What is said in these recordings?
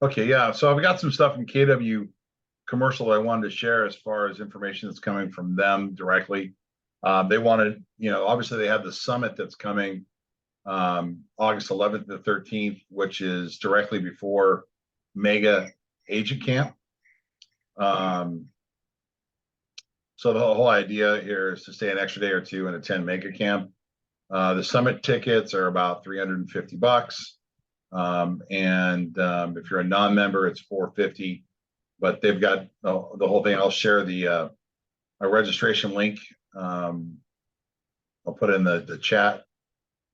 Okay, yeah. So I've got some stuff from KW Commercial I wanted to share as far as information that's coming from them directly. They wanted, obviously they have the summit that's coming August 11th to 13th, which is directly before Mega Agent Camp. So the whole idea here is to stay an extra day or two and attend Mega Camp. The summit tickets are about $350. If you're a non-member, it's $450. But they've got the whole thing. I'll share the a registration link. I'll put it in the chat,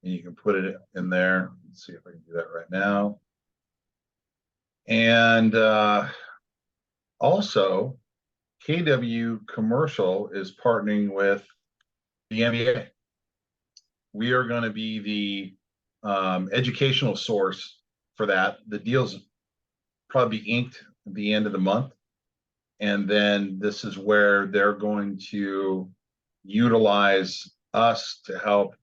and you can put it in there. Let's see if I can do that right now. And also, KW Commercial is partnering with the NBA. We are going to be the educational source for that. The deal's probably be inked at the end of the month. And then this is where they're going to utilize us to help.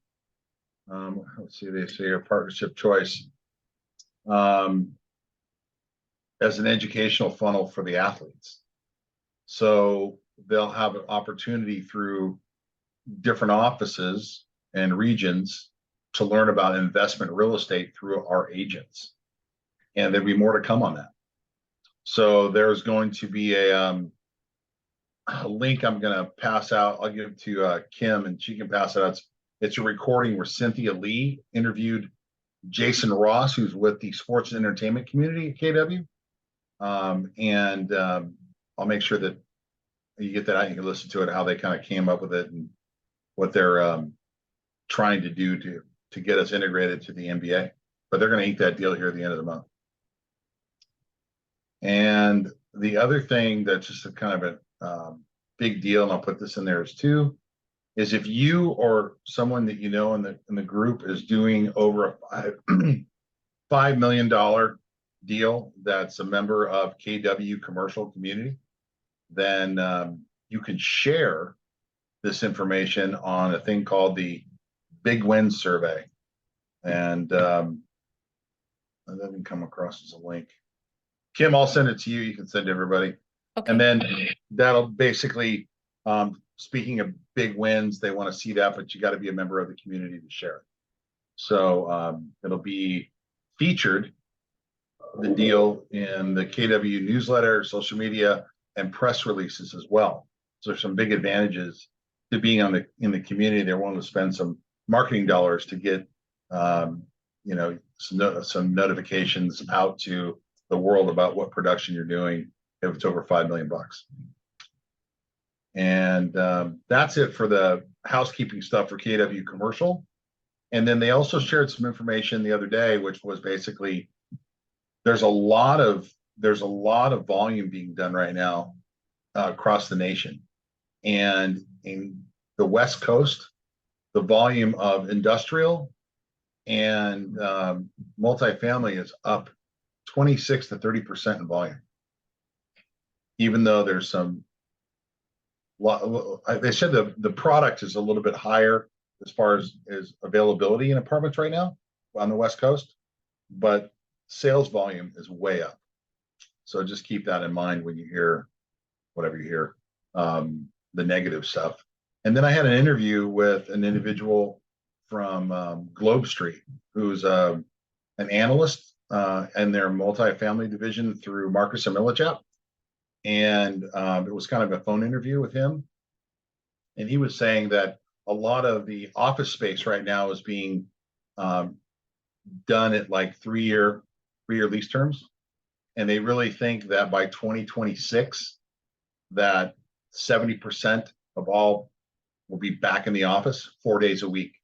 Let's see, they say your partnership choice as an educational funnel for the athletes. So they'll have an opportunity through different offices and regions to learn about investment real estate through our agents. And there'll be more to come on that. So there's going to be a link I'm going to pass out. I'll give it to Kim, and she can pass it out. It's a recording where Cynthia Lee interviewed Jason Ross, who's with the sports and entertainment community at KW. I'll make sure that you get that out. You can listen to it, how they kind of came up with it and what they're trying to do to get us integrated to the NBA. But they're going to ink that deal here at the end of the month. And the other thing that's just a kind of a big deal, and I'll put this in there as too, is if you or someone that you know in the group is doing over a $5 million deal that's a member of KW Commercial Community, then you can share this information on a thing called the Big Win Survey. And that didn't come across as a link. Kim, I'll send it to you. You can send to everybody. Okay. And then that'll basically, speaking of big wins, they want to see that, but you got to be a member of the community to share it. So it'll be featured, the deal, in the KW newsletter, social media, and press releases as well. So there's some big advantages to being in the community. They're willing to spend some marketing dollars to get some notifications out to the world about what production you're doing if it's over $5 million. And that's it for the housekeeping stuff for KW Commercial. And then they also shared some information the other day, which was basically there's a lot of volume being done right now across the nation. And in the West Coast, the volume of industrial and multifamily is up 26 to 30% in volume. Even though there's they said the product is a little bit higher as far as availability in apartments right now on the West Coast, but sales volume is way up. So just keep that in mind when you hear whatever you hear, the negative stuff. And then I had an interview with an individual from Globe Street, who's an analyst in their multifamily division through Marcus and Millichap. And it was kind of a phone interview with him. And he was saying that a lot of the office space right now is being done at like three-year lease terms. And they really think that by 2026, that 70% of all will be back in the office 4 days a week.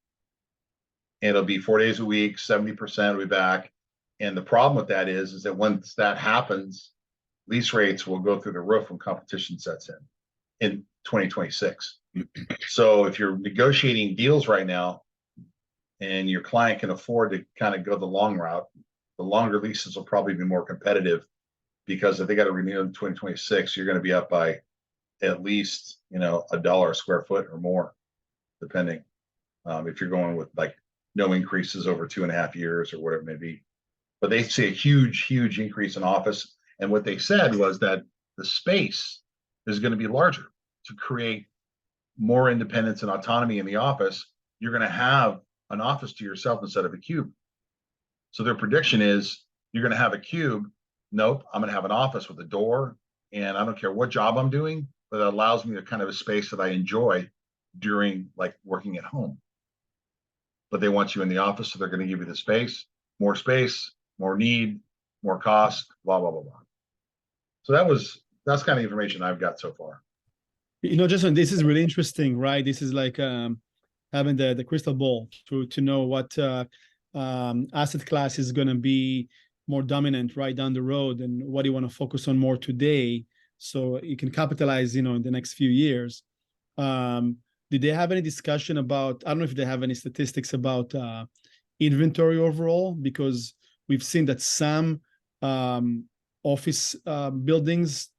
And it'll be 4 days a week, 70% will be back. And the problem with that is that once that happens, lease rates will go through the roof when competition sets in 2026. So if you're negotiating deals right now and your client can afford to kind of go the long route, the longer leases will probably be more competitive, because if they got to renew in 2026, you're going to be up by at least, $1 a square foot or more, depending. If you're going with like no increases over 2.5 years or whatever it may be. but they see a huge increase in office. And what they said was that the space is going to be larger to create more independence and autonomy in the office. You're going to have an office to yourself instead of a cube. So their prediction is you're going to have a cube. Nope, I'm going to have an office with a door, and I don't care what job I'm doing, but it allows me a kind of a space that I enjoy during like working at home. But they want you in the office, so they're going to give you the space, more need, more cost, blah, blah, blah, blah. So that's kind of information I've got so far. Jason, this is really interesting, right? This is like having the crystal ball to know what asset class is going to be more dominant right down the road, and what you want to focus on more today, so you can capitalize, in the next few years. Did they have any discussion about, I don't know if they have any statistics about inventory overall, because we've seen that some office buildings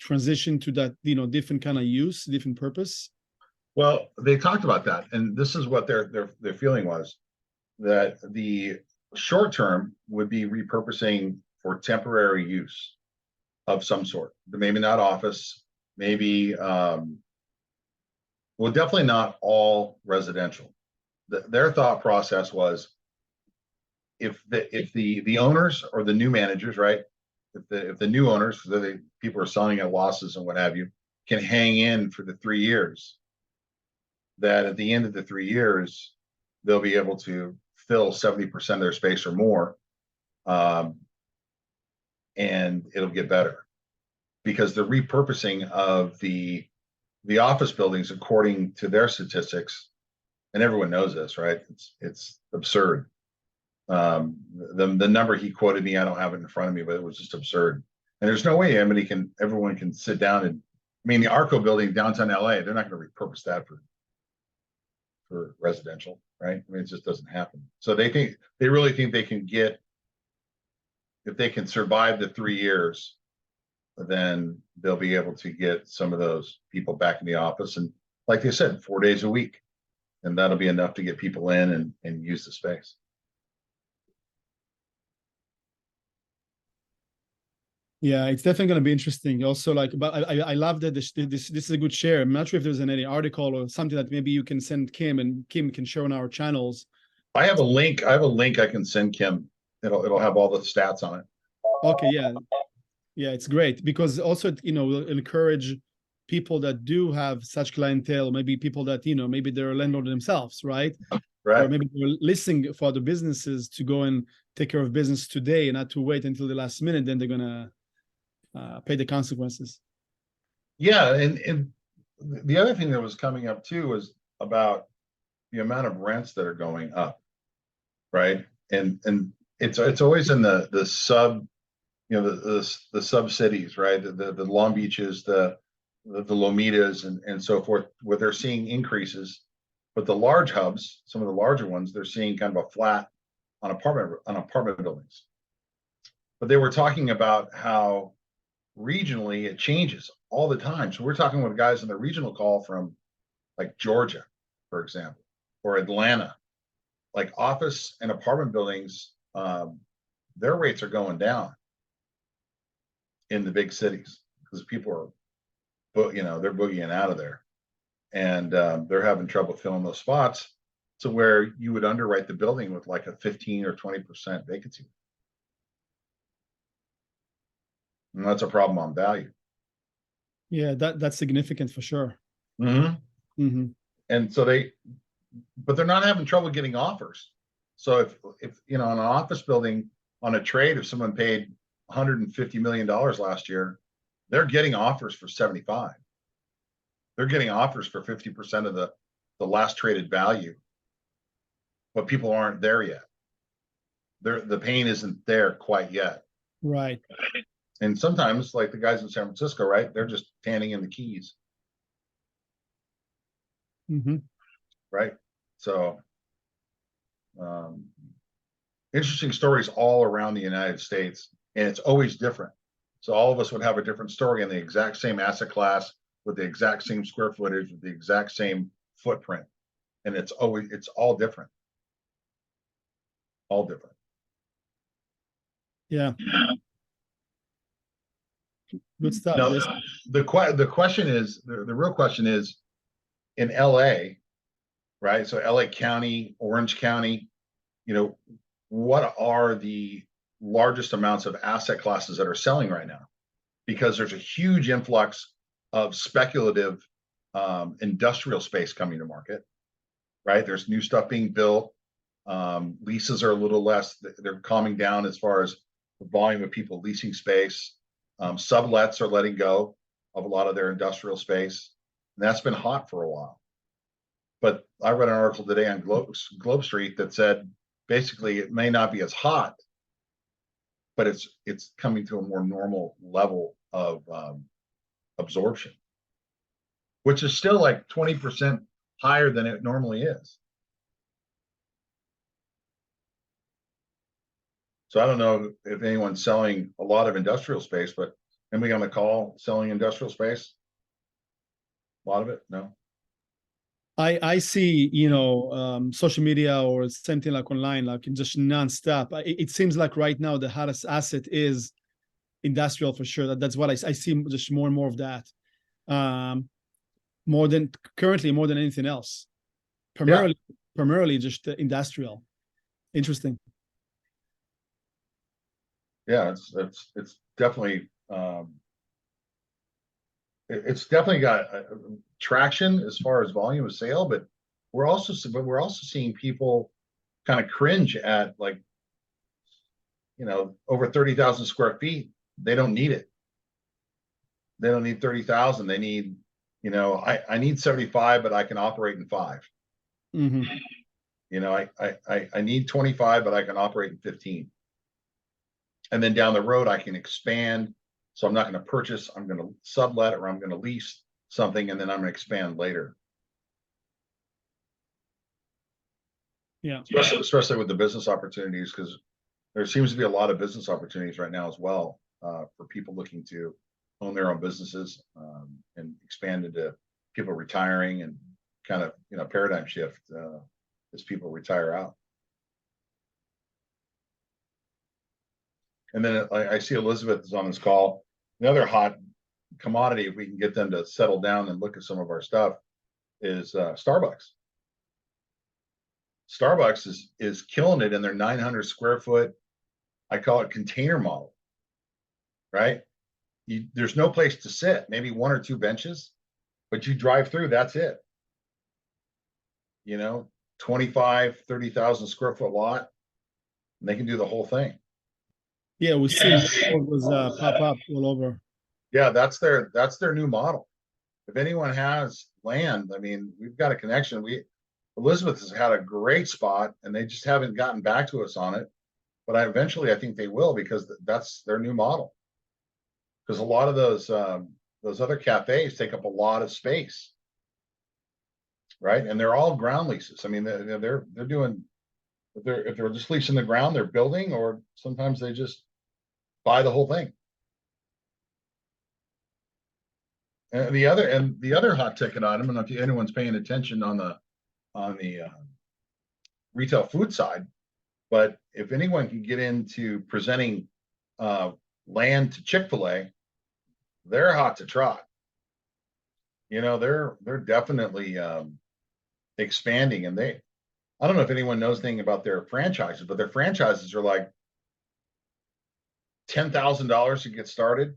transition to that, different kind of use, different purpose? Well, they talked about that, and this is what their feeling was, that the short term would be repurposing for temporary use of some sort. Maybe not office, maybe well, definitely not all residential. Their thought process was, if the owners or the new managers, right? If the new owners, the people are selling at losses and what have you, can hang in for the 3 years, that at the end of the 3 years, they'll be able to fill 70% of their space or more, and it'll get better, because the repurposing of the office buildings, according to their statistics, and everyone knows this, right? It's absurd. The number he quoted me, I don't have it in front of me, but it was just absurd. And there's no way everyone can sit down and, I mean, the Arco building downtown LA, they're not going to repurpose that for residential, right? I mean, it just doesn't happen. So they really think they can get, if they can survive the 3 years, then they'll be able to get some of those people back in the office, and like they said, 4 days a week, and that'll be enough to get people in and use the space. Yeah, it's definitely going to be interesting. Also, but I love that this is a good share. I'm not sure if there's any article or something that maybe you can send Kim, and Kim can share on our channels. I have a link I can send Kim. It'll have all the stats on it. Okay, yeah, it's great, because also, will encourage people that do have such clientele, maybe people that, maybe they're a landlord themselves, right? Right. Or maybe they're listening for other businesses to go and take care of business today, and not to wait until the last minute, then they're gonna pay the consequences. Yeah, and the other thing that was coming up too was about the amount of rents that are going up, right? And it's always in the sub, the sub cities, right? The Long Beaches, the Lomitas, and so forth, where they're seeing increases. But the large hubs, some of the larger ones, they're seeing kind of a flat on apartment buildings. But they were talking about how regionally it changes all the time. So we're talking with guys on the regional call from like Georgia, for example, or Atlanta. Like office and apartment buildings, their rates are going down in the big cities, because people are, they're boogieing out of there, and they're having trouble filling those spots, to where you would underwrite the building with like a 15 or 20% vacancy. And that's a problem on value. Yeah, that's significant for sure. Mm-hmm. Mm-hmm. And so but they're not having trouble getting offers. So if in an office building on a trade, if someone paid $150 million last year, they're getting offers for 75. They're getting offers for 50% of the last traded value, but people aren't there yet. The pain isn't there quite yet. Right. And sometimes, like the guys in San Francisco, right, they're just handing in the keys. Mm-hmm. Right. So interesting stories all around the United States, and it's always different. So all of us would have a different story in the exact same asset class, with the exact same square footage, with the exact same footprint, and it's all different. All different. Yeah, good stuff. Now, Yes. the question is, the real question is, in LA, right? So LA County, Orange County, you know, what are the largest amounts of asset classes that are selling right now? Because there's a huge influx of speculative industrial space coming to market, right? There's new stuff being built. Leases are a little less, they're calming down as far as the volume of people leasing space. Sublets are letting go of a lot of their industrial space. And that's been hot for a while. But I read an article today on Globe Street that said basically it may not be as hot, but it's coming to a more normal level of absorption, which is still like 20% higher than it normally is. So I don't know if anyone's selling a lot of industrial space, but anybody on the call selling industrial space? A lot of it? No. I see, social media or something like online, like just nonstop. It seems like right now the hottest asset is industrial for sure. That's what I see, just more and more of that. More than anything else. Primarily just industrial. Interesting. Yeah, it's definitely it's definitely got traction as far as volume of sale, but we're also seeing people kind of cringe at, like, over 30,000 square feet. They don't need it. They don't need 30,000. They need, I need 75, but I can operate in 5. Mm-hmm. I need 25, but I can operate in 15. And then down the road, I can expand. So I'm not going to purchase, I'm going to sublet, or I'm going to lease something, and then I'm going to expand later. Yeah. Especially with the business opportunities, because there seems to be a lot of business opportunities right now as well, for people looking to own their own businesses, and expand into people retiring, and kind of, paradigm shift as people retire out. And then I see Elizabeth is on this call. Another hot commodity, if we can get them to settle down and look at some of our stuff, is Starbucks. Starbucks is killing it in their 900 square foot, I call it container model, right? There's no place to sit, maybe 1 or 2 benches, but you drive through, that's it. 25, 30,000 square foot lot, and they can do the whole thing. Yeah, we see was pop up all over. Yeah, that's their new model. If anyone has land, I mean, we've got a connection. Elizabeth has had a great spot, and they just haven't gotten back to us on it. But eventually I think they will, because that's their new model. Because a lot of those other cafes take up a lot of space, right? And they're all ground leases. I mean, they're doing, if they're just leasing the ground, they're building, or sometimes they just buy the whole thing. And the other hot ticket item, I don't know if anyone's paying attention on the retail food side, but if anyone can get into presenting land to Chick-fil-A, they're hot to trot. They're definitely expanding, and I don't know if anyone knows anything about their franchises, but their franchises are like $10,000 to get started.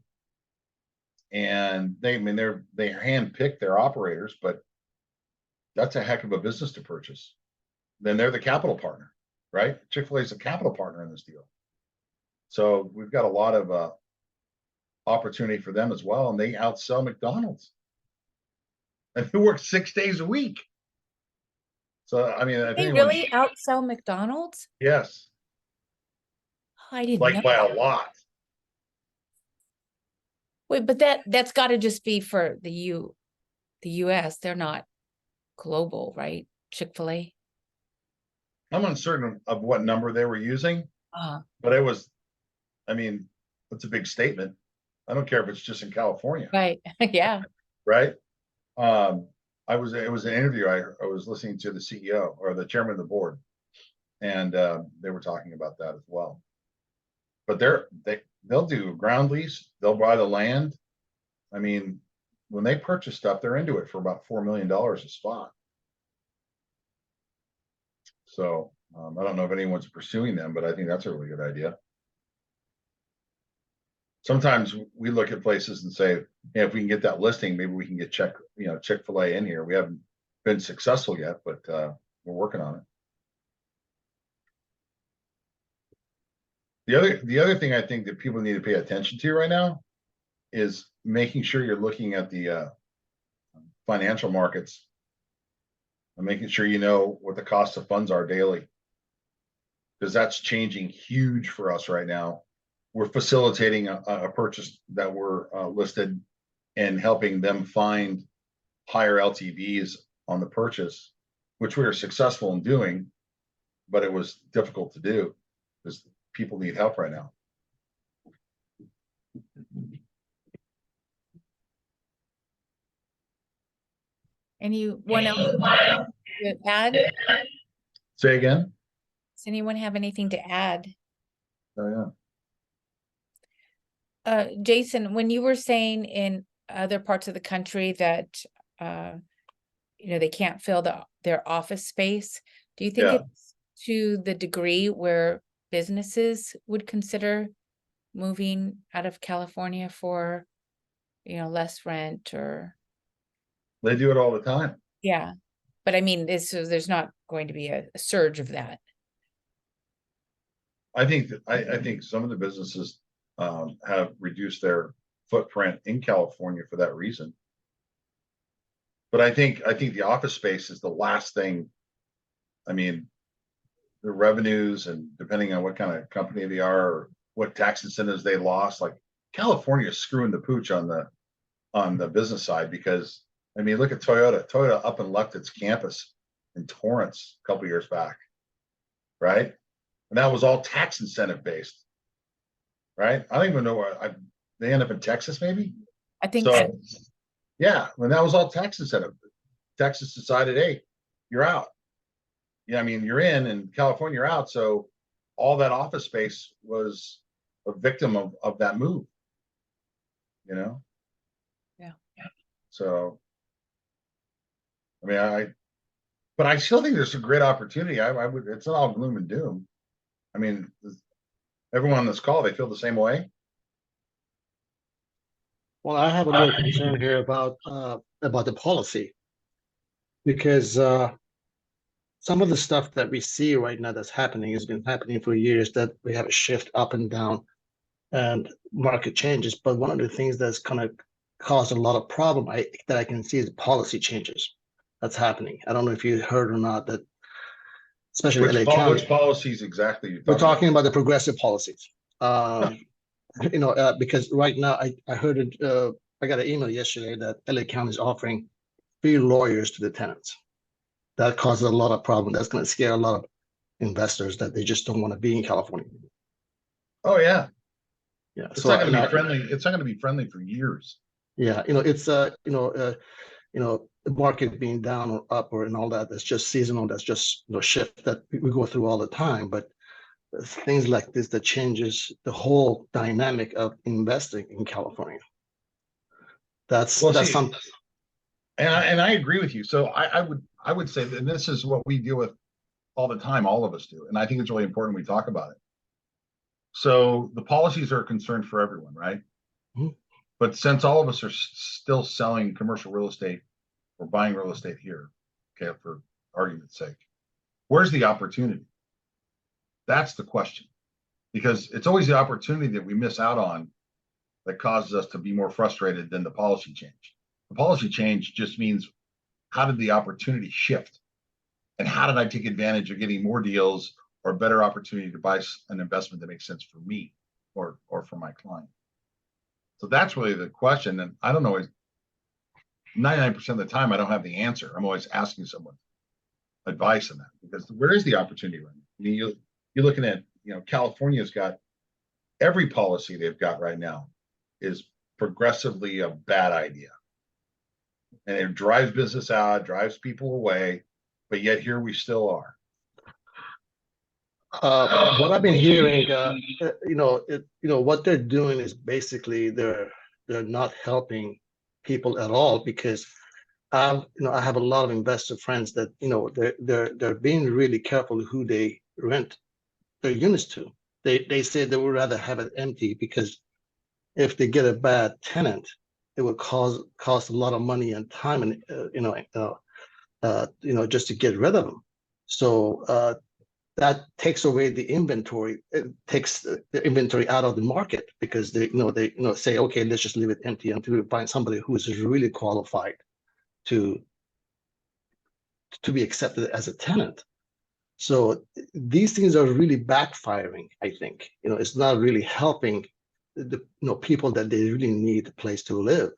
And they handpick their operators, but that's a heck of a business to purchase. Then they're the capital partner, right? Chick-fil-A is a capital partner in this deal. So we've got a lot of opportunity for them as well. And they outsell McDonald's. And they work 6 days a week. So, I mean, They really outsell McDonald's? Yes. I didn't know. Like by a lot. Wait, but that's got to just be for the US. They're not global, right? Chick-fil-A. I'm uncertain of what number they were using, but it's a big statement. I don't care if it's just in California. Right. Yeah. Right. It was an interview. I was listening to the CEO or the chairman of the board, and they were talking about that as well. but they'll do ground lease, they'll buy the land. I mean, when they purchase stuff, they're into it for about $4 million a spot. So I don't know if anyone's pursuing them, but I think that's a really good idea. Sometimes we look at places and say, hey, if we can get that listing, maybe we can get Chick-fil-A in here. We haven't been successful yet, but we're working on it. The other thing I think that people need to pay attention to right now is making sure you're looking at the financial markets and making sure you know what the cost of funds are daily, because that's changing huge for us right now. We're facilitating a purchase that we're listed and helping them find higher LTVs on the purchase, which we were successful in doing, but it was difficult to do because people need help right now. Anyone else to add? Say again? Does anyone have anything to add? Oh, Jason, when you were saying in other parts of the country that they can't fill their office space, do you think Yeah. it's to the degree where businesses would consider moving out of California for less rent? Or they do it all the time. yeah, but I mean, there's not going to be a surge of that. I think some of the businesses have reduced their footprint in California for that reason. But I think the office space is the last thing. I mean, the revenues, and depending on what kind of company they are or what tax incentives they lost, like California is screwing the pooch on the business side, because I mean, look at Toyota. Toyota up and left its campus in Torrance a couple years back, right? And that was all tax incentive based, right? I don't even know where they end up in Texas, maybe. I think so. Yeah, when that was all tax incentive, Texas decided, hey, you're out. Yeah, I mean, you're in, and California, you're out. So all that office space was a victim of that move, Yeah. So, I mean, but I still think there's a great opportunity. It's not all gloom and doom. I mean, everyone on this call, they feel the same way. Well, I have a little concern here about the policy, because some of the stuff that we see right now that's happening has been happening for years, that we have a shift up and down and market changes. But one of the things that's kind of caused a lot of problem that I can see is the policy changes that's happening. I don't know if you heard or not, that especially LA County. Which policies exactly? We're talking about the progressive policies. Because right now I heard it. I got an email yesterday that LA County is offering free lawyers to the tenants. That causes a lot of problem. That's going to scare a lot of investors that they just don't want to be in California. Oh yeah, yeah. It's not going to be friendly. It's not going to be friendly for years. Yeah, it's the market being down or up or and all that. That's just seasonal. That's just shift that we go through all the time. But things like this that changes the whole dynamic of investing in California. That's something. And I agree with you. So I would say that this is what we deal with all the time. All of us do, and I think it's really important we talk about it. So the policies are a concern for everyone, right? Mm-hmm. But since all of us are still selling commercial real estate or buying real estate here, okay, for argument's sake, where's the opportunity? That's the question, because it's always the opportunity that we miss out on that causes us to be more frustrated than the policy change. The policy change just means, how did the opportunity shift? And how did I take advantage of getting more deals or a better opportunity to buy an investment that makes sense for me or for my client? So that's really the question. And I don't know, 99% of the time, I don't have the answer. I'm always asking someone advice on that, because where is the opportunity right now? I mean, you're looking at, California's got every policy they've got right now is progressively a bad idea. And it drives business out, drives people away, but yet here we still are. What I've been hearing, what they're doing is basically they're not helping people at all because I have a lot of investor friends that they're being really careful who they rent their units to. They say they would rather have it empty because if they get a bad tenant, it would cost a lot of money and time and just to get rid of them. So that takes away the inventory. It takes the inventory out of the market because they say, okay, let's just leave it empty until we find somebody who is really qualified to be accepted as a tenant. So these things are really backfiring. I think it's not really helping the people that they really need a place to live.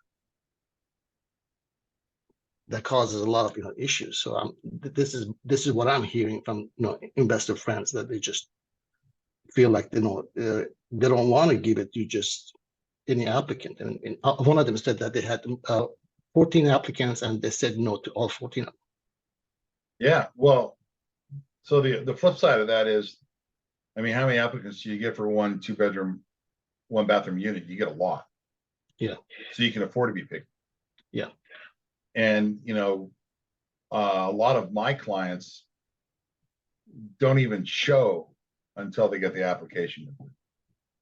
That causes a lot of issues. So this is what I'm hearing from investor friends, that they just feel like they don't want to give it to just any applicant. And one of them said that they had 14 applicants and they said no to all 14 of them. Yeah, well, so the flip side of that is, I mean, how many applicants do you get for one 2-bedroom, 1-bathroom unit? You get a lot. Yeah. So you can afford to be picky. Yeah. And a lot of my clients don't even show until they get the application.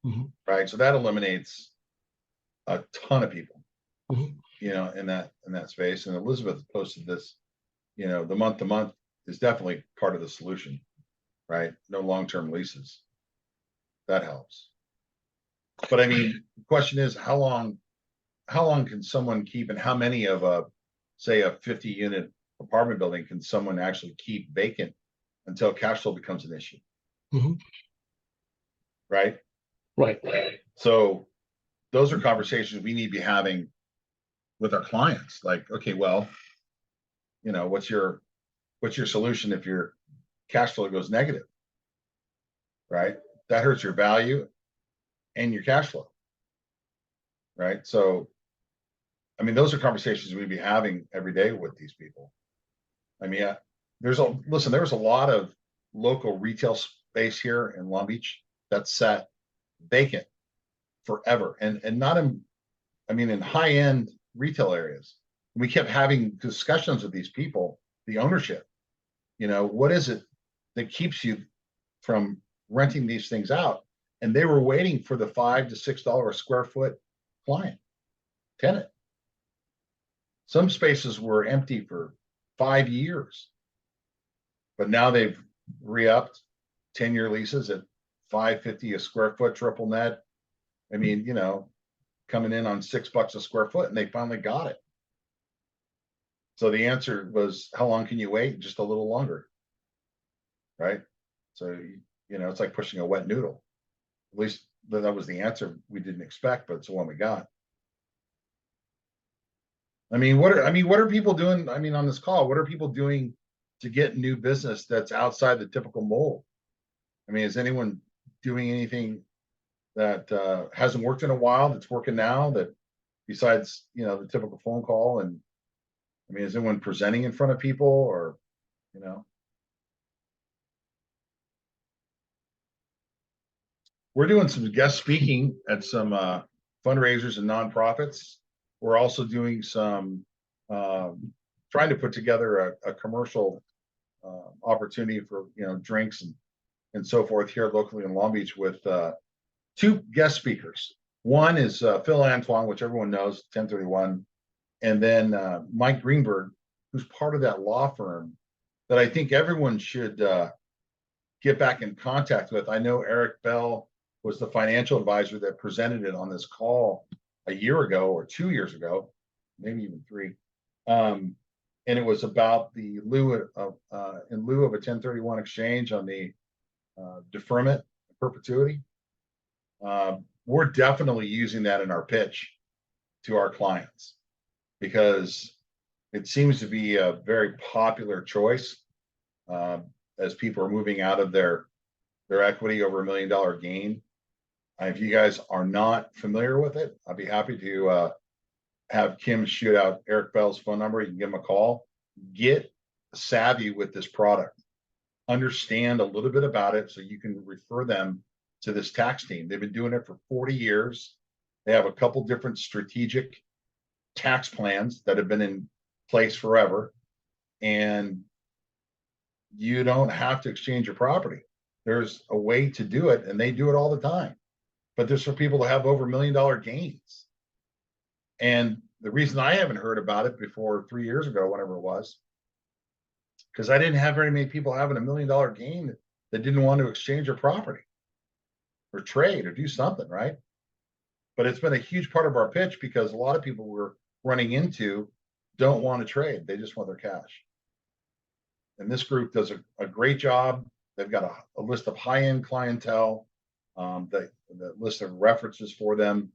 Mhm. Right. So that eliminates a ton of people, Mhm. In that space. And Elizabeth posted this, the month to month is definitely part of the solution, right? No long-term leases. That helps. But I mean, the question is, how long can someone keep, and how many of say a 50-unit apartment building can someone actually keep vacant until cash flow becomes an issue? Mhm. Right. Right. So those are conversations we need to be having with our clients. Like, okay, well, what's your solution if your cash flow goes negative? Right. That hurts your value and your cash flow. Right. So, I mean, those are conversations we'd be having every day with these people. I mean, there's a lot of local retail space here in Long Beach that's sat vacant forever, and not in high-end retail areas. We kept having discussions with these people, the ownership, what is it that keeps you from renting these things out? And they were waiting for the $5 to $6 a square foot tenant. Some spaces were empty for 5 years, but now they've re-upped 10-year leases at $5.50 a square foot triple net. I mean, coming in on $6 a square foot, and they finally got it. So the answer was, how long can you wait? Just a little longer, right? So, it's like pushing a wet noodle. At least that was the answer we didn't expect, but it's the one we got. I mean, what are people doing? I mean, on this call, what are people doing to get new business that's outside the typical mold? I mean, is anyone doing anything that hasn't worked in a while that's working now, that besides the typical phone call? And I mean, is anyone presenting in front of people, or we're doing some guest speaking at some fundraisers and nonprofits. We're also doing some trying to put together a commercial opportunity for drinks and so forth here locally in Long Beach with 2 guest speakers. One is Phil Antoine, which everyone knows, 1031, and then Mike Greenberg, who's part of that law firm that I think everyone should get back in contact with. I know Eric Bell was the financial advisor that presented it on this call a year ago or 2 years ago, maybe even 3. And it was about the in lieu of a 1031 exchange on the deferment perpetuity. We're definitely using that in our pitch to our clients because it seems to be a very popular choice as people are moving out of their equity over $1 million gain. If you guys are not familiar with it, I'd be happy to have Kim shoot out Eric Bell's phone number. You can give him a call. Get savvy with this product. understand a little bit about it so you can refer them to this tax team. They've been doing it for 40 years. They have a couple different strategic tax plans that have been in place forever. And you don't have to exchange your property. There's a way to do it, and they do it all the time. But there's for people to have over $1 million gains. And the reason I haven't heard about it before 3 years ago, whenever it was, because I didn't have very many people having $1 million gain that didn't want to exchange their property or trade or do something, right? But it's been a huge part of our pitch because a lot of people we're running into don't want to trade. They just want their cash. And this group does a great job. They've got a list of high-end clientele, the list of references for them.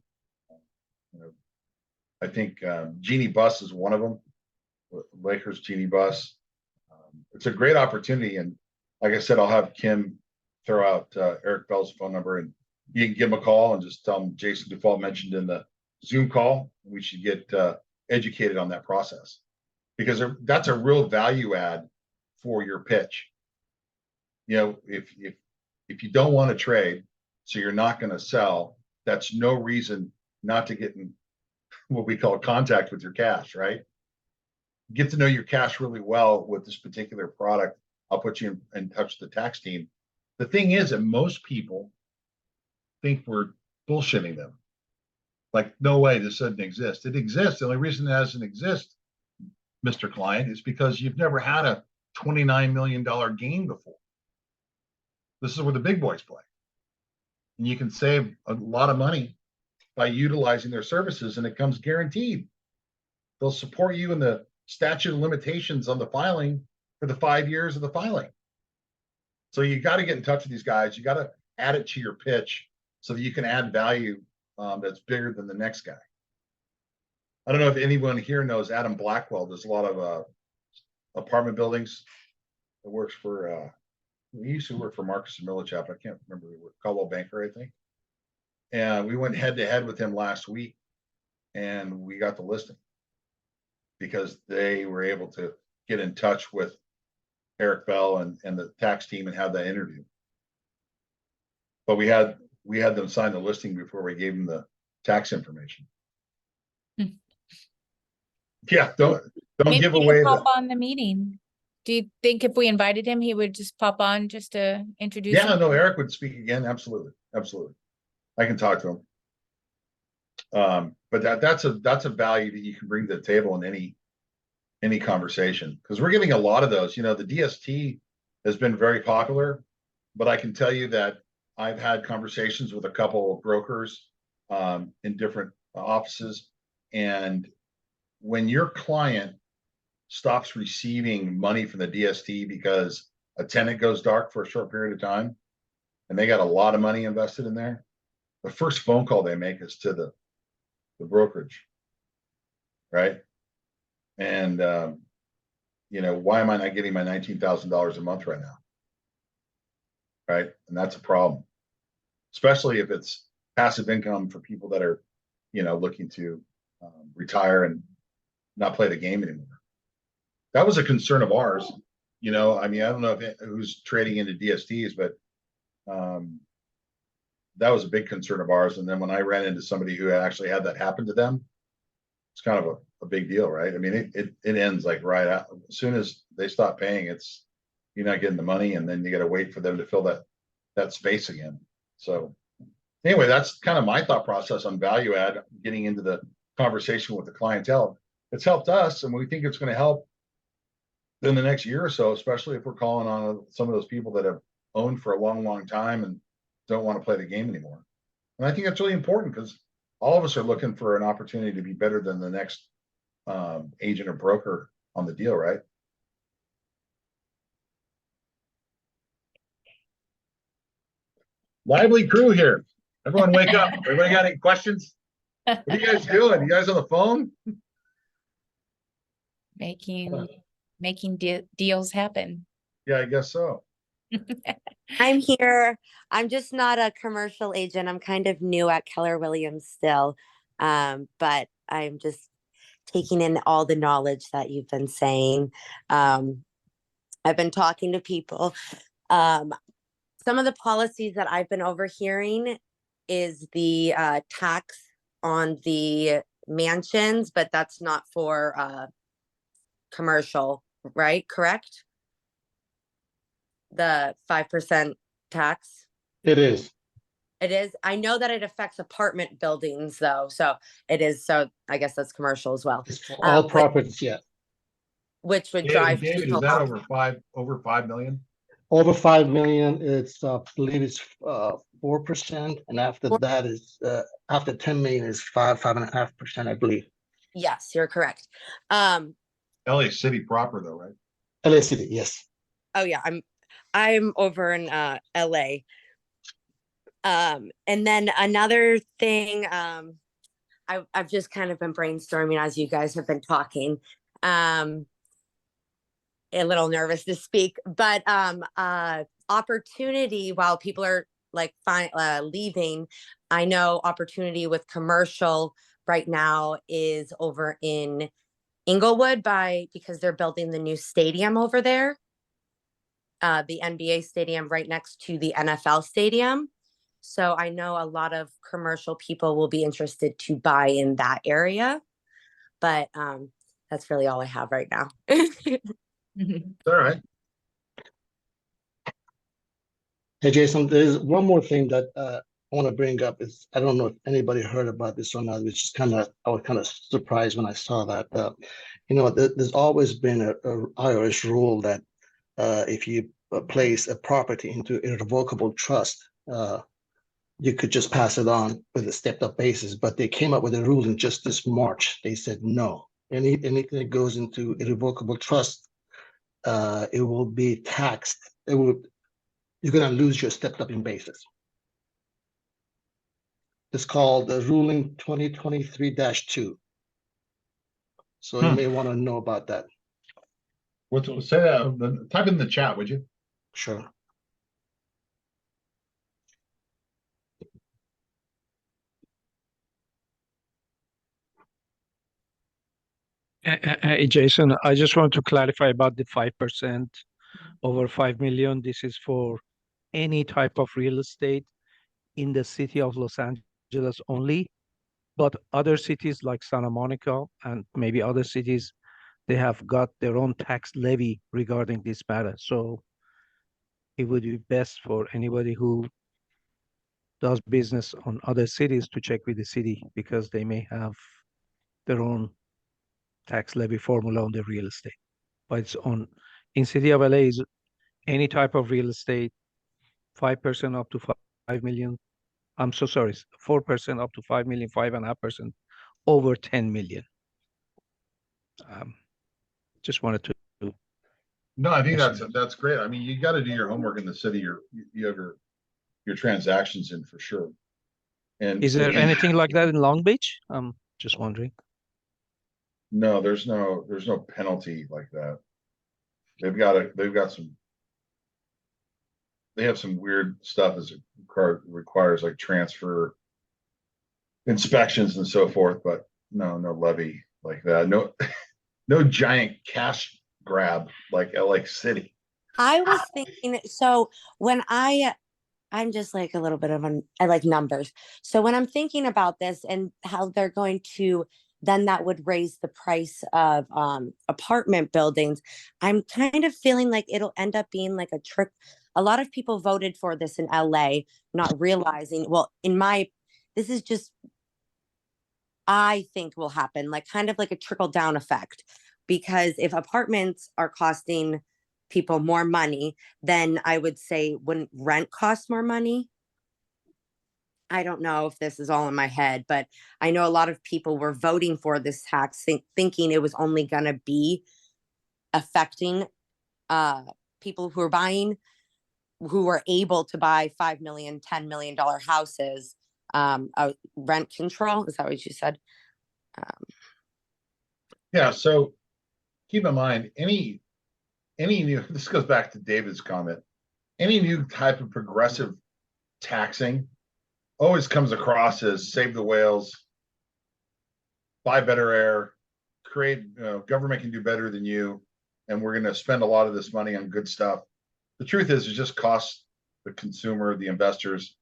You know, I think Jeannie Buss is one of them, Lakers Jeannie Buss. It's a great opportunity. And like I said, I'll have Kim throw out Eric Bell's phone number, and you can give him a call and just tell him Jason DuFault mentioned in the Zoom call. We should get educated on that process, because that's a real value add for your pitch. You know, if you don't want to trade, so you're not going to sell, that's no reason not to get in what we call contact with your cash, right? Get to know your cash really well with this particular product. I'll put you in touch with the tax team. The thing is that most people think we're bullshitting them. Like, no way, this doesn't exist. It exists. The only reason it doesn't exist, Mr. Client, is because you've never had a $29 million gain before. This is where the big boys play. And you can save a lot of money by utilizing their services, and it comes guaranteed. They'll support you in the statute of limitations on the filing for the 5 years of the filing. So you got to get in touch with these guys. You got to add it to your pitch so that you can add value that's bigger than the next guy. I don't know if anyone here knows Adam Blackwell. There's a lot of apartment buildings. It works for he used to work for Marcus and Millichap. I can't remember who worked, Caldwell Banker, I think. And we went head to head with him last week, and we got the listing because they were able to get in touch with Eric Bell and the tax team and have that interview. But we had them sign the listing before we gave them the tax information. Yeah, don't Maybe give he could away pop on the meeting. Do you think if we invited him, he would just pop on just to introduce Yeah, himself? no, Eric would speak again. Absolutely. I can talk to him. But that's a value that you can bring to the table in any conversation, because we're getting a lot of those. You know, the DST has been very popular, but I can tell you that I've had conversations with a couple of brokers in different offices, and when your client stops receiving money from the DST because a tenant goes dark for a short period of time and they got a lot of money invested in there, the first phone call they make is to the brokerage, right? And you know, why am I not getting my $19,000 a month right now? Right? And that's a problem, especially if it's passive income for people that are, you know, looking to retire and not play the game anymore. That was a concern of ours. You know, I mean, I don't know who's trading into DSTs, but that was a big concern of ours. And then when I ran into somebody who actually had that happen to them, it's kind of a big deal, right? I mean, it ends like right out, as soon as they stop paying, you're not getting the money, and then you got to wait for them to fill that space again. So anyway, that's kind of my thought process on value add, getting into the conversation with the clientele. It's helped us, and we think it's going to help in the next year or so, especially if we're calling on some of those people that have owned for a long, long time and don't want to play the game anymore. And I think that's really important, because all of us are looking for an opportunity to be better than the next agent or broker on the deal, right? Lively crew here. Everyone wake up. Everybody got any questions? What are you guys doing? You guys on the phone? Making deals happen. Yeah, I guess so. I'm here. I'm just not a commercial agent. I'm kind of new at Keller Williams still. But I'm just taking in all the knowledge that you've been saying. I've been talking to people. Um, some of the policies that I've been overhearing is the tax on the mansions, but that's not for commercial, right? Correct? The 5% tax. It is. It is. I know that it affects apartment buildings though, so it is. So I guess that's commercial as well. It's for all Which, properties, yeah. which would David, drive David, is people that up. over 5 million? Over 5 million, it's I believe it's 4%, and after that is after 10 million is 5.5%, I believe. Yes, you're correct. LA City proper though, right? LA City, yes. Oh yeah, I'm over in LA. And then another thing, I've just kind of been brainstorming as you guys have been talking. A little nervous to speak, but opportunity while people are like leaving. I know opportunity with commercial right now is over in Inglewood because they're building the new stadium over there. The NBA stadium right next to the NFL stadium. So I know a lot of commercial people will be interested to buy in that area, but that's really all I have right now. All right. Hey, Jason, there's one more thing that I want to bring up. Is I don't know if anybody heard about this or not, which is I was kind of surprised when I saw that. There's always been a IRS rule that if you place a property into irrevocable trust, you could just pass it on with a stepped up basis. But they came up with a rule in just this March. They said no, anything that goes into irrevocable trust, it will be taxed. You're going to lose your stepped up in basis. It's called the ruling 2023-2. So you may want to know about that. Say that? Type in the chat, would you? Sure. Hey, Jason, I just want to clarify about the 5% over 5 million. This is for any type of real estate in the city of Los Angeles only, but other cities like Santa Monica and maybe other cities, they have got their own tax levy regarding this matter. So it would be best for anybody who does business on other cities to check with the city because they may have their own tax levy formula on the real estate. But it's in city of LA is any type of real estate, 5% up to 5 million. I'm so sorry, 4% up to 5 million, 5.5% over 10 million. Just wanted to. No, I think that's great. I mean, you got to do your homework in the city. You have your transactions in for sure. And is there anything like that in Long Beach? I'm just wondering. No, there's no penalty like that. They have some weird stuff as it requires like transfer inspections and so forth, but no levy like that. No giant cash grab like LA City. I was thinking, so when I'm just like a little bit of I like numbers. So when I'm thinking about this and how they're going to, then that would raise the price of apartment buildings. I'm kind of feeling like it'll end up being like a trick. A lot of people voted for this in LA, not realizing, this is just, I think will happen, like kind of like a trickle down effect. Because if apartments are costing people more money, then I would say wouldn't rent cost more money? I don't know if this is all in my head, but I know a lot of people were voting for this tax thinking it was only going to be affecting people who are buying, who were able to buy $5 million, $10 million houses. Rent control, is that what you said? Yeah, so keep in mind any new, this goes back to David's comment, any new type of progressive taxing always comes across as save the whales, buy better air, create government can do better than you, and we're going to spend a lot of this money on good stuff. The truth is, it just costs the consumer, the investors,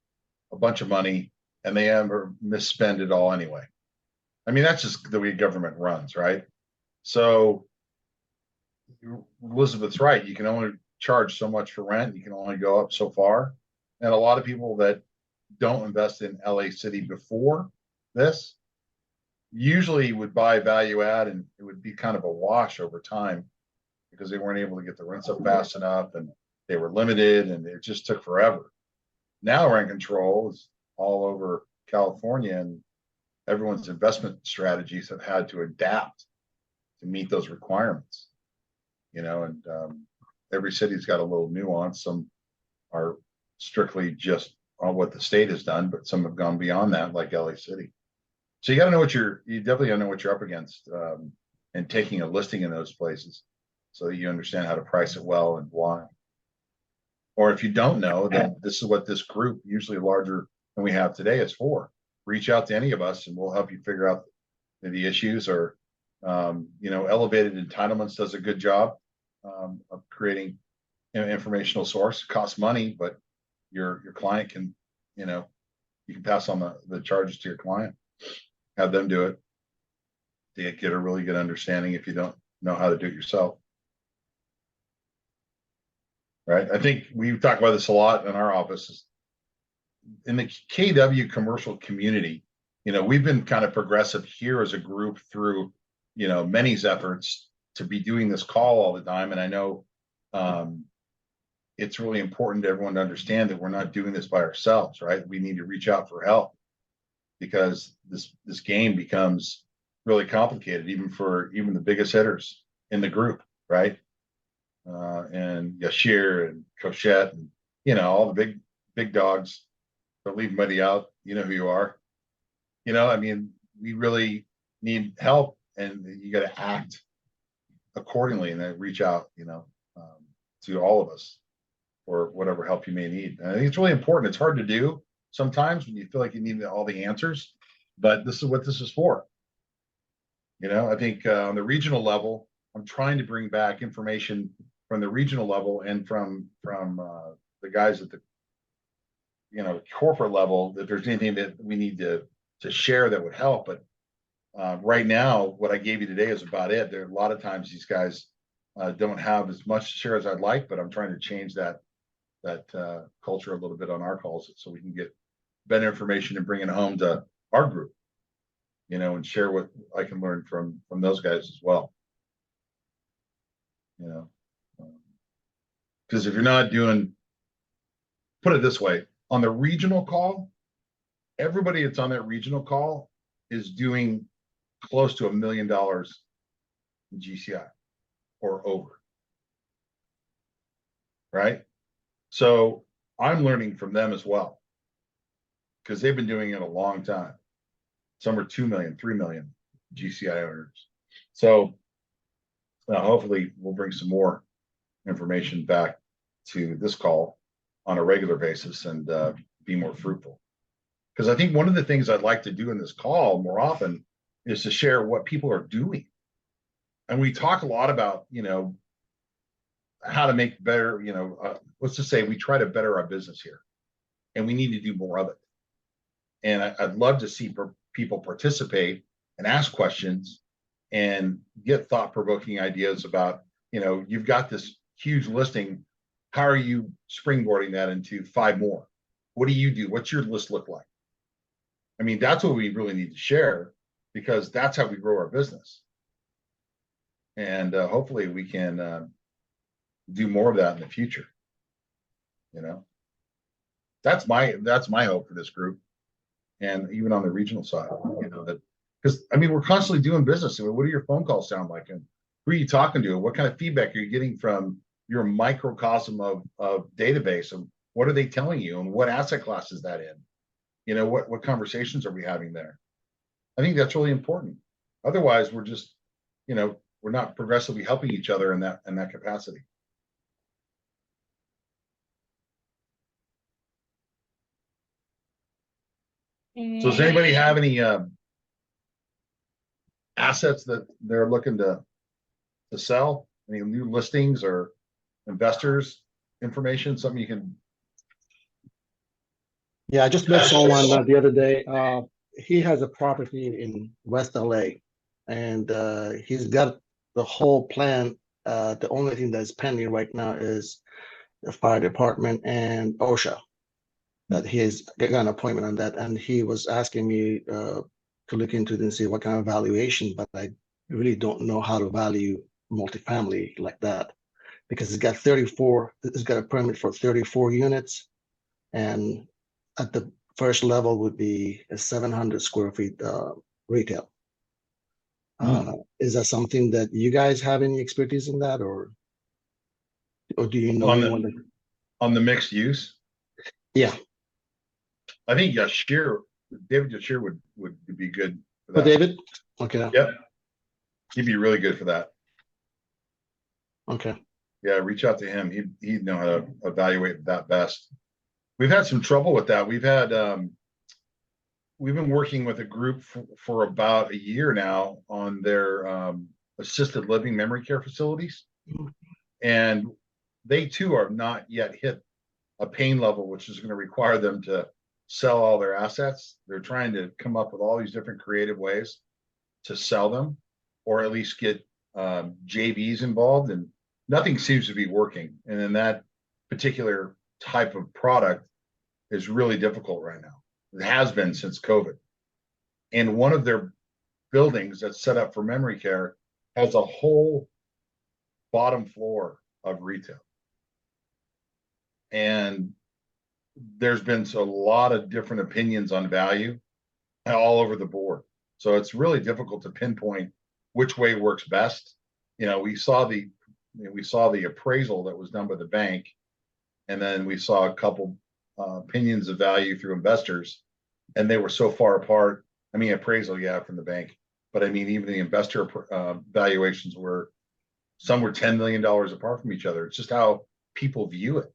a bunch of money, and they ever misspend it all anyway. I mean, that's just the way government runs, right? So Elizabeth's right. You can only charge so much for rent. You can only go up so far. And a lot of people that don't invest in LA City before this usually would buy value add, and it would be kind of a wash over time because they weren't able to get the rents up fast enough, and they were limited, and it just took forever. Now rent control is all over California, and everyone's investment strategies have had to adapt to meet those requirements. You know, and every city's got a little nuance. Some are strictly just on what the state has done, but some have gone beyond that, like LA City. So you got to know you definitely got to know what you're up against, and taking a listing in those places so that you understand how to price it well and why. Or if you don't know, then this is what this group, usually larger than we have today, is for. Reach out to any of us and we'll help you figure out the issues. Or you know, Elevated Entitlements does a good job of creating an informational source. It costs money, but your client can, you know, you can pass on the charges to your client, have them do it to get a really good understanding if you don't know how to do it yourself. Right. I think we talk about this a lot in our offices. In the KW commercial community, you know, we've been kind of progressive here as a group through, you know, many's efforts to be doing this call all the time. And I know it's really important to everyone to understand that we're not doing this by ourselves, right? We need to reach out for help because this game becomes really complicated, even for the biggest hitters in the group, right? And Yashir and Cochette and, you know, all the big dogs. Don't leave money out. You know who you are. You know, I mean, we really need help, and you got to act accordingly and then reach out, you know, to all of us for whatever help you may need. And I think it's really important. It's hard to do sometimes when you feel like you need all the answers, but this is what this is for. You know, I think on the regional level, I'm trying to bring back information from the regional level and from the guys at the, you know, corporate level, that there's anything that we need to share that would help. But right now, what I gave you today is about it. There are a lot of times these guys don't have as much to share as I'd like, but I'm trying to change that culture a little bit on our calls so we can get better information and bring it home to our group, you know, and share what I can learn from those guys as well. You know, because if you're not doing, put it this way, on the regional call, everybody that's on that regional call is doing close to $1 million in GCI or over. Right? So I'm learning from them as well because they've been doing it a long time. Some are 2 million, 3 million GCI owners. So hopefully we'll bring some more information back to this call on a regular basis and be more fruitful. Because I think one of the things I'd like to do in this call more often is to share what people are doing. And we talk a lot about, you know, how to make better, you know, let's just say we try to better our business here and we need to do more of it. And I'd love to see people participate and ask questions and get thought-provoking ideas about, you know, you've got this huge listing. How are you springboarding that into 5 more? What do you do? What's your list look like? I mean, that's what we really need to share because that's how we grow our business. And hopefully we can do more of that in the future. You know, that's my hope for this group, and even on the regional side, you know, that because I mean we're constantly doing business. I mean, what do your phone calls sound like, and who are you talking to? What kind of feedback are you getting from your microcosm of database, and what are they telling you, and what asset class is that in? You know, what conversations are we having there? I think that's really important. Otherwise, we're just, you know, we're not progressively helping each other in that capacity. So does anybody have any assets that they're looking to sell Any new listings or investors information, something you can? Yeah, I just met someone the other day. He has a property in West LA, and he's got the whole plan. The only thing that's pending right now is the fire department and OSHA. That he's got an appointment on that, and he was asking me to look into it and see what kind of valuation, but I really don't know how to value multifamily like that because it's got 34. It's got a permit for 34 units, and at the first level would be a 700 square feet retail. Is that something that you guys have any expertise in that, or do you know anyone that? On the mixed use? Yeah, I think David Yashir would be good for for that. David. Okay. Yep, he'd be really good for that. Okay. Yeah, reach out to him. He'd know how to evaluate that best. We've had some trouble with that. We've been working with a group for about a year now on their assisted living memory care facilities. And they too are not yet hit a pain level, which is going to require them to sell all their assets. They're trying to come up with all these different creative ways to sell them, or at least get JVs involved, and nothing seems to be working. And then that particular type of product is really difficult right now. It has been since COVID. And one of their buildings that's set up for memory care has a whole bottom floor of retail. And there's been a lot of different opinions on value all over the board. So it's really difficult to pinpoint which way works best. You know, we saw the appraisal that was done by the bank, and then we saw a couple opinions of value through investors, and they were so far apart. I mean, appraisal, yeah, from the bank, but I mean, even the investor valuations were, some were $10 million apart from each other. It's just how people view it.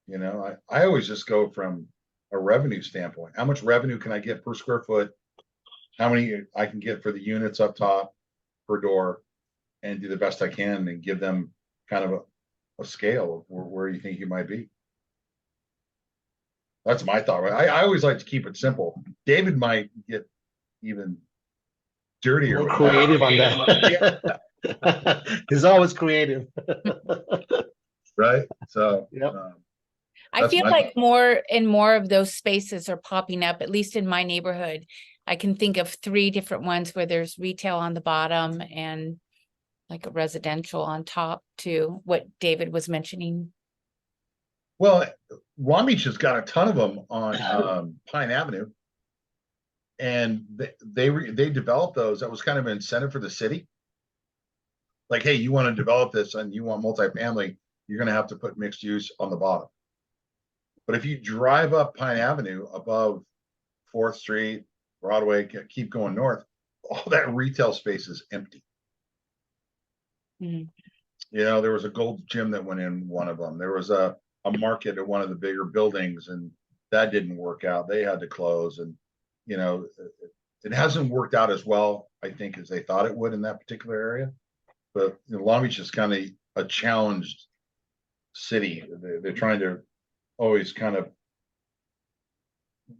You know, I always just go from a revenue standpoint. How much revenue can I get per square foot? How many I can get for the units up top per door, and do the best I can and give them kind of a scale of where you think you might be. That's my thought. Right? I always like to keep it simple. David might get even dirtier. More creative on that. He's always creative. Right. So yep. I feel like more and more of those spaces are popping up, at least in my neighborhood. I can think of 3 different ones where there's retail on the bottom and like a residential on top too, what David was mentioning. Well, Long Beach has got a ton of them on Pine Avenue. And they developed those. That was kind of an incentive for the city. Like, hey, you want to develop this and you want multifamily, you're going to have to put mixed use on the bottom. But if you drive up Pine Avenue above 4th Street, Broadway, keep going north, all that retail space is empty. Mm-hmm. You know, there was a Gold's Gym that went in one of them. There was a market at one of the bigger buildings, and that didn't work out. They had to close. And, you know, it hasn't worked out as well, I think, as they thought it would in that particular area. But you know, Long Beach is kind of a challenged city. They're trying to always kind of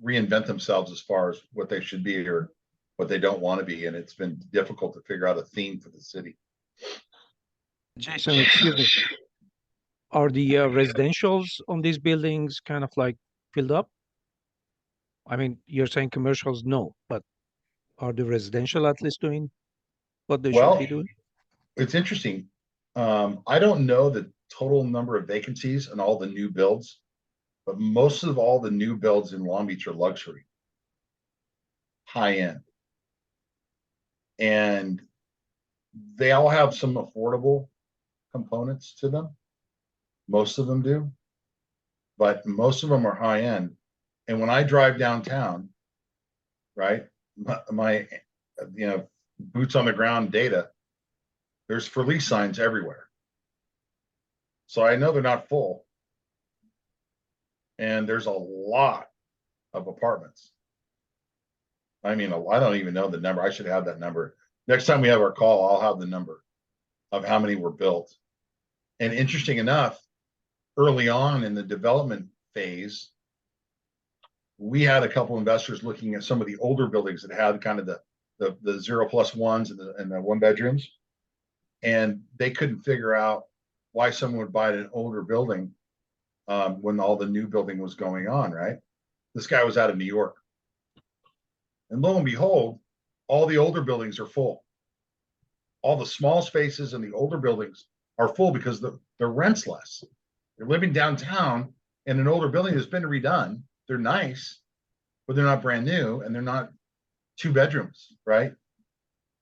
reinvent themselves as far as what they should be or what they don't want to be. And it's been difficult to figure out a theme for the city. Jason, excuse me. Are the residentials on these buildings kind of like filled up? I mean, you're saying commercials, no, but are the residential at least doing what they should be doing? It's interesting. I don't know the total number of vacancies and all the new builds, but most of all the new builds in Long Beach are luxury, high end. And they all have some affordable components to them. Most of them do, but most of them are high end. And when I drive downtown, right, my you know, boots on the ground data, there's for lease signs everywhere. So I know they're not full. And there's a lot of apartments. I mean, I don't even know the number. I should have that number. Next time we have our call, I'll have the number. of how many were built. And interesting enough, early on in the development phase, we had a couple investors looking at some of the older buildings that had kind of the 0+1s and the 1 bedrooms. And they couldn't figure out why someone would buy an older building when all the new building was going on, right? This guy was out of New York. And lo and behold, all the older buildings are full. All the small spaces in the older buildings are full because the rent's less. They're living downtown in an older building that's been redone. They're nice, but they're not brand new, and they're not 2 bedrooms, right?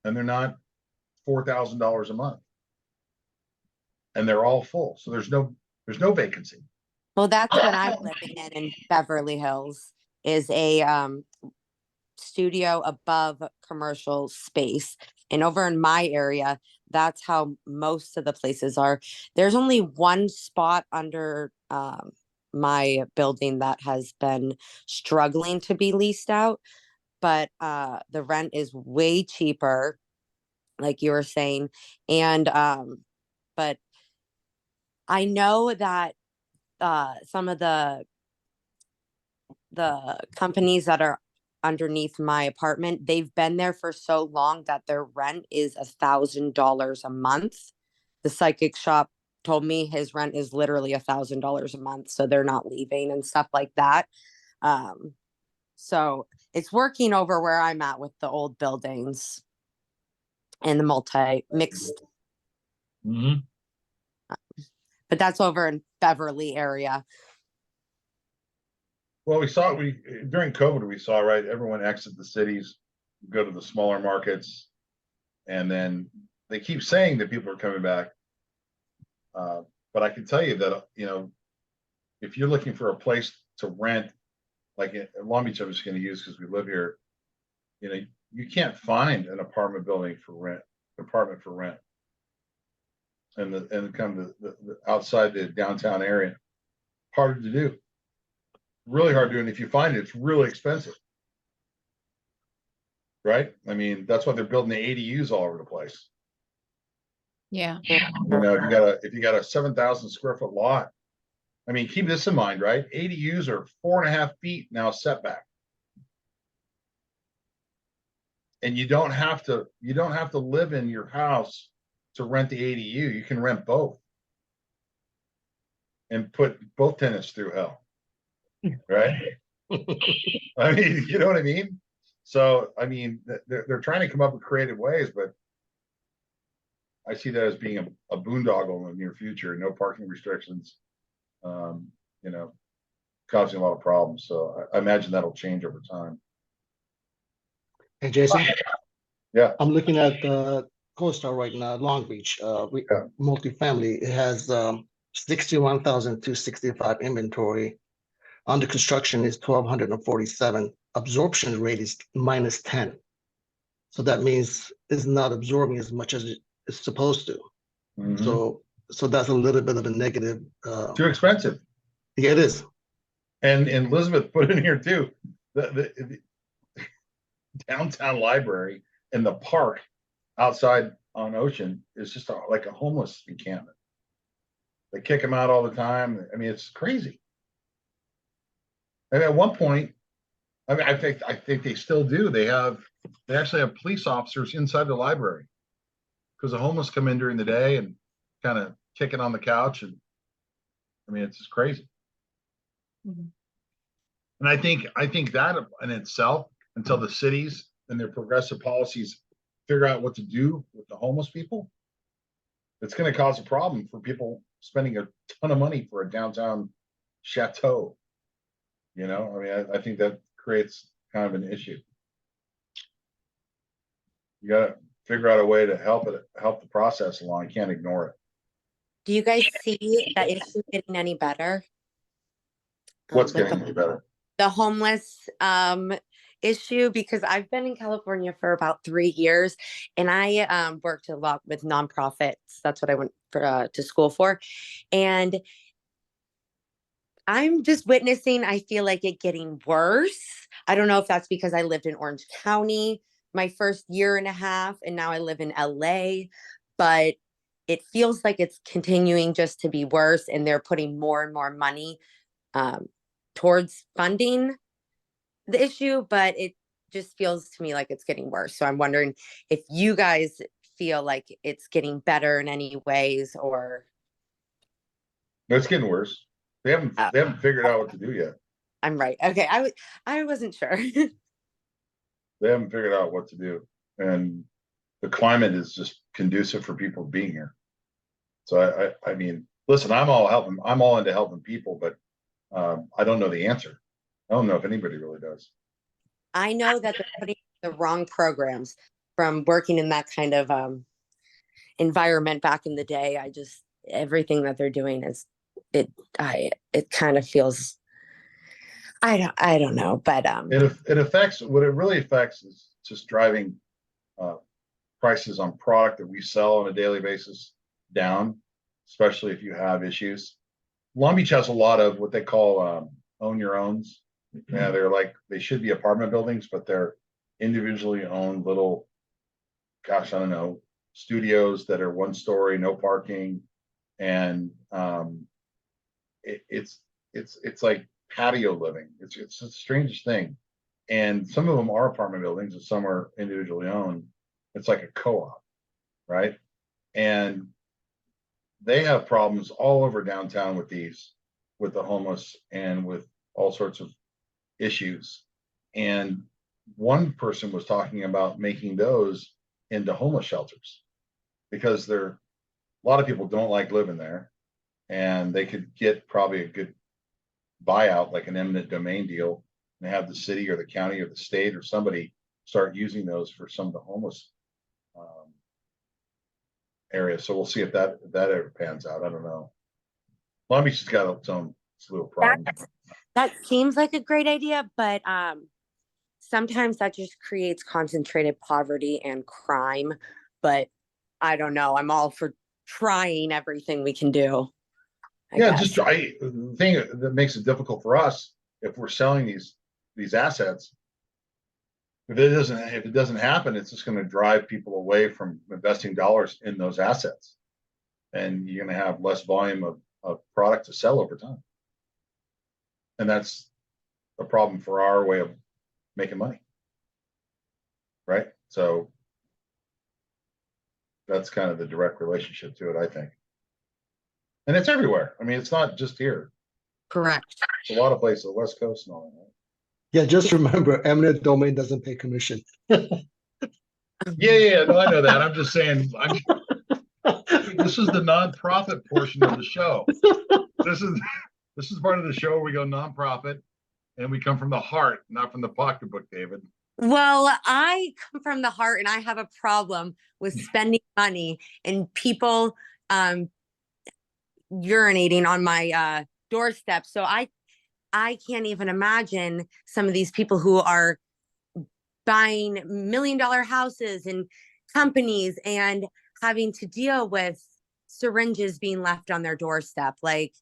And they're not $4,000 a month. And they're all full. So there's no vacancy. Well, that's what I'm living in Beverly Hills, is a studio above commercial space. And over in my area, that's how most of the places are. There's only one spot under my building that has been struggling to be leased out, but the rent is way cheaper, like you were saying. And but I know that some of the companies that are underneath my apartment, they've been there for so long that their rent is $1,000 a month. The psychic shop told me his rent is literally $1,000 a month, so they're not leaving and stuff like that. So it's working over where I'm at with the old buildings and the multi-mixed. Mm-hmm. But that's over in Beverly area. Well, during COVID, we saw, right, everyone exit the cities, go to the smaller markets, and then they keep saying that people are coming back. But I can tell you that, if you're looking for a place to rent, like in Long Beach, I'm just going to use because we live here, you can't find an apartment for rent. And kind of the outside the downtown area, harder to do. Really hard to do, and if you find it, it's really expensive, right? I mean, that's why they're building the ADUs all over the place. Yeah. If you got a 7,000 square foot lot, I mean, keep this in mind, right? ADUs are 4.5 feet now setback, and you don't have to live in your house to rent the ADU. You can rent both and put both tenants through hell. Right? I mean, you know what I mean? So, I mean, they're trying to come up with creative ways, but I see that as being a boondoggle in the near future. No parking restrictions, causing a lot of problems. So I imagine that'll change over time. Hey, Jason. Yeah. I'm looking at CoStar right now, Long Beach. Multifamily. It has 61,265 inventory. Under construction is 1,247. Absorption rate is -10. So that means it's not absorbing as much as it's supposed to. Mm-hmm. So that's a little bit of a negative. Too expensive. Yeah, it is. And Elizabeth put in here too, the downtown library and the park outside on Ocean is just like a homeless encampment. They kick them out all the time. I mean, it's crazy. And at one point, I mean, I think they still do. They actually have police officers inside the library because the homeless come in during the day and kind of kick it on the couch, and I mean, it's just crazy. Mm-hmm. And I think that in itself, until the cities and their progressive policies figure out what to do with the homeless people, it's going to cause a problem for people spending a ton of money for a downtown chateau. I mean, I think that creates kind of an issue. You got to figure out a way to help the process along. You can't ignore it. Do you guys see that issue getting any better? What's getting any better? The homeless issue, because I've been in California for about 3 years, and I worked a lot with nonprofits. That's what I went to school for, and I'm just witnessing, I feel like it getting worse. I don't know if that's because I lived in Orange County my first year and a half, and now I live in LA, but it feels like it's continuing just to be worse, and they're putting more and more money towards funding the issue, but it just feels to me like it's getting worse. So I'm wondering if you guys feel like it's getting better in any ways, or It's getting worse. They haven't figured out what to do yet. I'm right. Okay, I wasn't sure. They haven't figured out what to do, and the climate is just conducive for people being here. So I mean, listen, I'm all into helping people, but I don't know the answer. I don't know if anybody really does. I know that they're putting the wrong programs from working in that kind of environment back in the day. Everything that they're doing is it kind of feels, I don't know, but It affects, what it really affects is just driving prices on product that we sell on a daily basis down, especially if you have issues. Long Beach has a lot of what they call own your owns. Yeah, they should be apartment buildings, but they're individually owned little, gosh, I don't know, studios that are 1 story, no parking, and it's like patio living. It's the strangest thing, and some of them are apartment buildings, and some are individually owned. It's like a co-op, right? And they have problems all over downtown with the homeless and with all sorts of issues. And one person was talking about making those into homeless shelters, because a lot of people don't like living there, and they could get probably a good buyout, like an eminent domain deal, and have the city or the county or the state or somebody start using those for some of the homeless areas. So we'll see if that ever pans out. I don't know. Long Beach has got its own slew of problems. that seems like a great idea, but sometimes that just creates concentrated poverty and crime. But I don't know. I'm all for trying everything we can do. I guess. The thing that makes it difficult for us, if we're selling these assets, if it doesn't happen, it's just going to drive people away from investing dollars in those assets, and you're going to have less volume of product to sell over time, and that's a problem for our way of making money, right? So that's kind of the direct relationship to it, I think. And it's everywhere. I mean, it's not just here. Correct. It's a lot of places, the West Coast and all that. Yeah, just remember, eminent domain doesn't pay commission. Yeah, no, I know that. I'm just saying, this is the nonprofit portion of the show. This is part of the show where we go nonprofit, and we come from the heart, not from the pocketbook, David. Well, I come from the heart, and I have a problem with spending money and people urinating on my doorstep. So I can't even imagine some of these people who are buying $1 million houses and companies and having to deal with syringes being left on their doorstep. Like,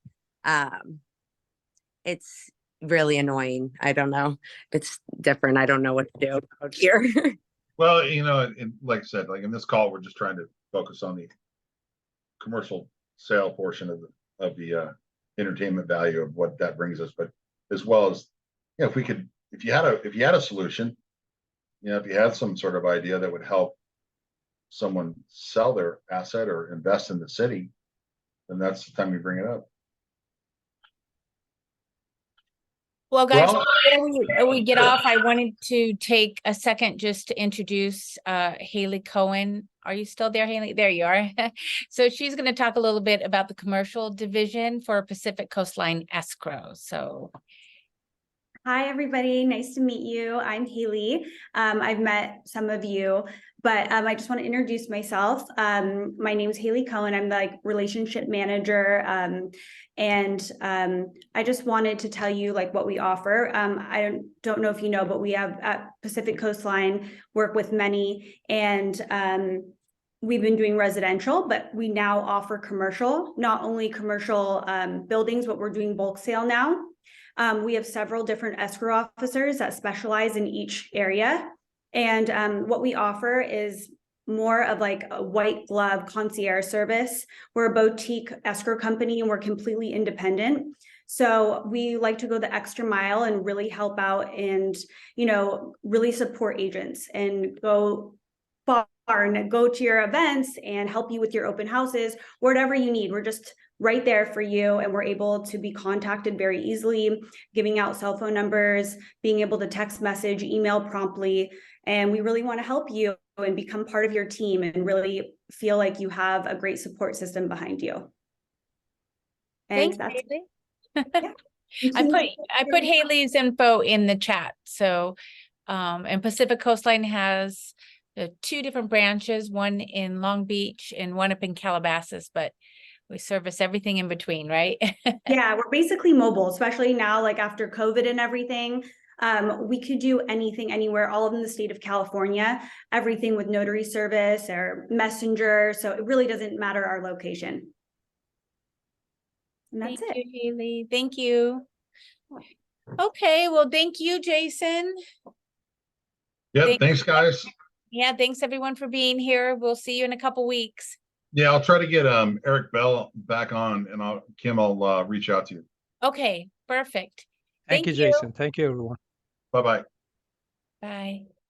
it's really annoying. I don't know. It's different. I don't know what to do out here. Well, and like I said, like in this call, we're just trying to focus on the commercial sale portion of the entertainment value of what that brings us, but as well as, if you had a solution, if you had some sort of idea that would help someone sell their asset or invest in the city, then that's the time you bring it up. Well, guys, before we get off, I wanted to take a second just to introduce Haley Cohen. Are you still there, Haley? There you are. So she's going to talk a little bit about the commercial division for Pacific Coastline Escrow. So, hi, everybody. Nice to meet you. I'm Haley. I've met some of you, but I just want to introduce myself. My name is Haley Cohen. I'm the relationship manager. And I just wanted to tell you what we offer. I don't know if you know, but we have at Pacific Coastline work with many, and we've been doing residential, but we now offer commercial, not only commercial buildings, but we're doing bulk sale now. We have several different escrow officers that specialize in each area. And what we offer is more of like a white glove concierge service. We're a boutique escrow company and we're completely independent. So we like to go the extra mile and really help out and, you know, really support agents and go far and go to your events and help you with your open houses, whatever you need. We're just right there for you. And we're able to be contacted very easily, giving out cell phone numbers, being able to text message, email promptly. And we really want to help you and become part of your team and really feel like you have a great support system behind you. And Thanks, that's Haley. yeah. I put Haley's info in the chat. So and Pacific Coastline has 2 different branches, one in Long Beach and one up in Calabasas, but we service everything in between, right? Yeah, we're basically mobile, especially now, like after COVID and everything. We could do anything, anywhere, all of in the state of California, everything with notary service or messenger. So it really doesn't matter our location. And that's Thank it. you, Haley. Thank you. Okay, well, thank you, Jason. Yep, thanks, guys. Yeah, thanks everyone for being here. We'll see you in a couple weeks. Yeah, I'll try to get Eric Bell back on, and Kim, I'll reach out to you. Okay, perfect. Thank you, Jason. Thank you, everyone. Bye-bye. Bye.